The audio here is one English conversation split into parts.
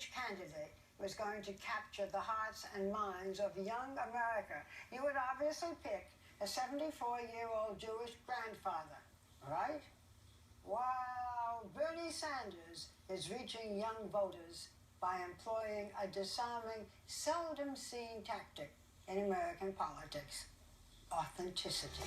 which candidate was going to capture the hearts and minds of young America, you would obviously pick a 74-year-old Jewish grandfather, right? While Bernie Sanders is reaching young voters by employing a disarming, seldom seen tactic in American politics: authenticity.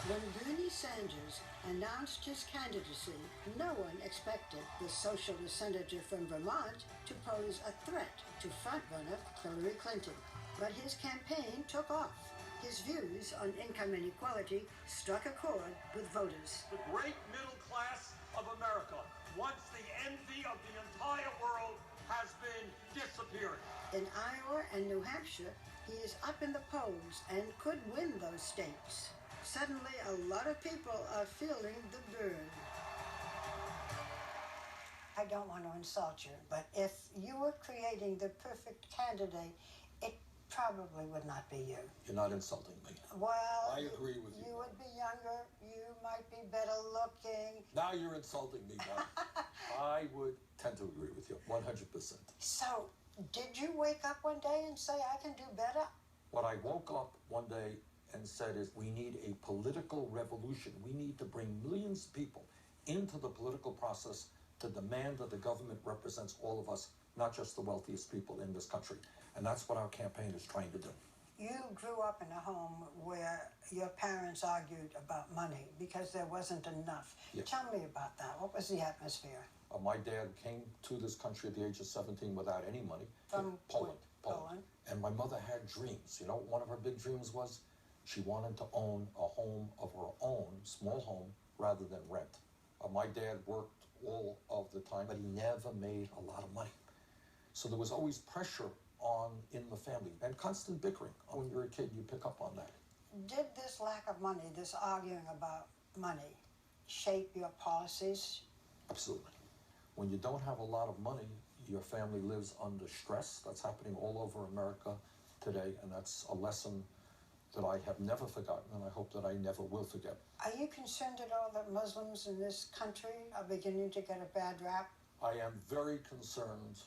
When Bernie Sanders announced his candidacy, no one expected the socialist senator from Vermont to pose a threat to frontrunner Hillary Clinton. But his campaign took off. His views on income inequality struck a chord with voters. The great middle class of America, once the envy of the entire world, has been disappearing. In Iowa and New Hampshire, he is up in the polls and could win those states. Suddenly, a lot of people are feeling the burn. I don't want to insult you, but if you were creating the perfect candidate, it probably would not be you. You're not insulting me. Well, I agree with you. You would be younger. You might be better looking. Now you're insulting me, Bob. I would tend to agree with you 100%. So, did you wake up one day and say, I can do better? What I woke up one day and said is, we need a political revolution. We need to bring millions of people into the political process to demand that the government represents all of us, not just the wealthiest people in this country. And that's what our campaign is trying to do. You grew up in a home where your parents argued about money because there wasn't enough. Yes. Tell me about that. What was the atmosphere? My dad came to this country at the age of 17 without any money. From Poland. Poland. And my mother had dreams. You know, one of her big dreams was she wanted to own a home of her own, small home, rather than rent. My dad worked all of the time, but he never made a lot of money. So there was always pressure on in the family and constant bickering. When you're a kid, you pick up on that. Did this lack of money, this arguing about money, shape your policies? Absolutely. When you don't have a lot of money, your family lives under stress. That's happening all over America today, and that's a lesson that I have never forgotten, and I hope that I never will forget. Are you concerned at all that Muslims in this country are beginning to get a bad rap? I am very concerned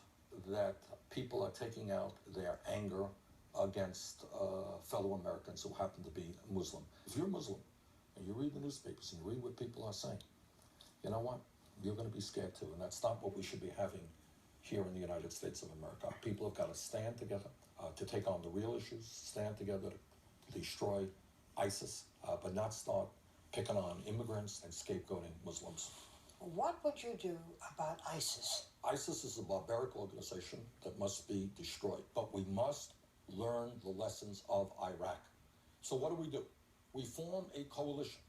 that people are taking out their anger against fellow Americans who happen to be Muslim. If you're Muslim and you read the newspapers and you read what people are saying, you know what? You're going to be scared too, and that's not what we should be having here in the United States of America. Our people have got to stand together to take on the real issues, stand together to destroy ISIS, but not start picking on immigrants and scapegoating Muslims. What would you do about ISIS? ISIS is a barbaric organization that must be destroyed, but we must learn the lessons of Iraq. So what do? We form a coalition,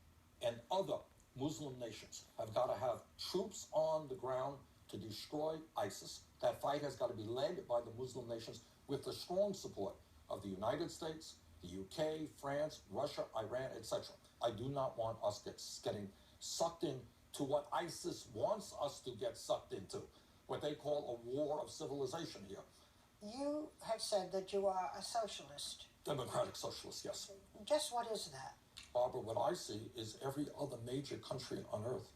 and other Muslim nations have got to have troops on the ground to destroy ISIS. That fight has got to be led by the Muslim nations with the strong support of the United States, the UK, France, Russia, Iran, etc. I do not want us getting sucked in to what ISIS wants us to get sucked into, what they call a war of civilization here. You have said that you are a socialist. Democratic socialist, yes. Just what is that? Barbara, what I see is every other major country on earth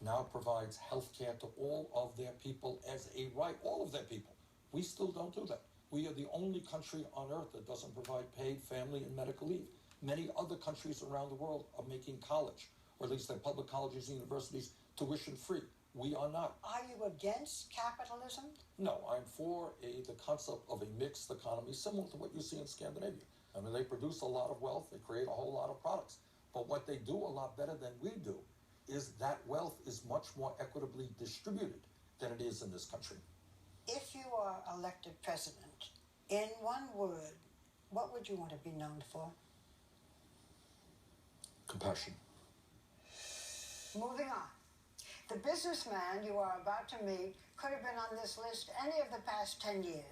now provides health care to all of their people as a right, all of their people. We still don't do that. We are the only country on earth that doesn't provide paid family and medical leave. Many other countries around the world are making college, or at least their public colleges and universities, tuition free. We are not. Are you against capitalism? No, I'm for the concept of a mixed economy, similar to what you see in Scandinavia. I mean, they produce a lot of wealth, they create a whole lot of products. But what they do a lot better than we do is that wealth is much more equitably distributed than it is in this country. If you are elected president, in one word, what would you want to be known for? Compassion. Moving on. The businessman you are about to meet could have been on this list any of the past 10 years.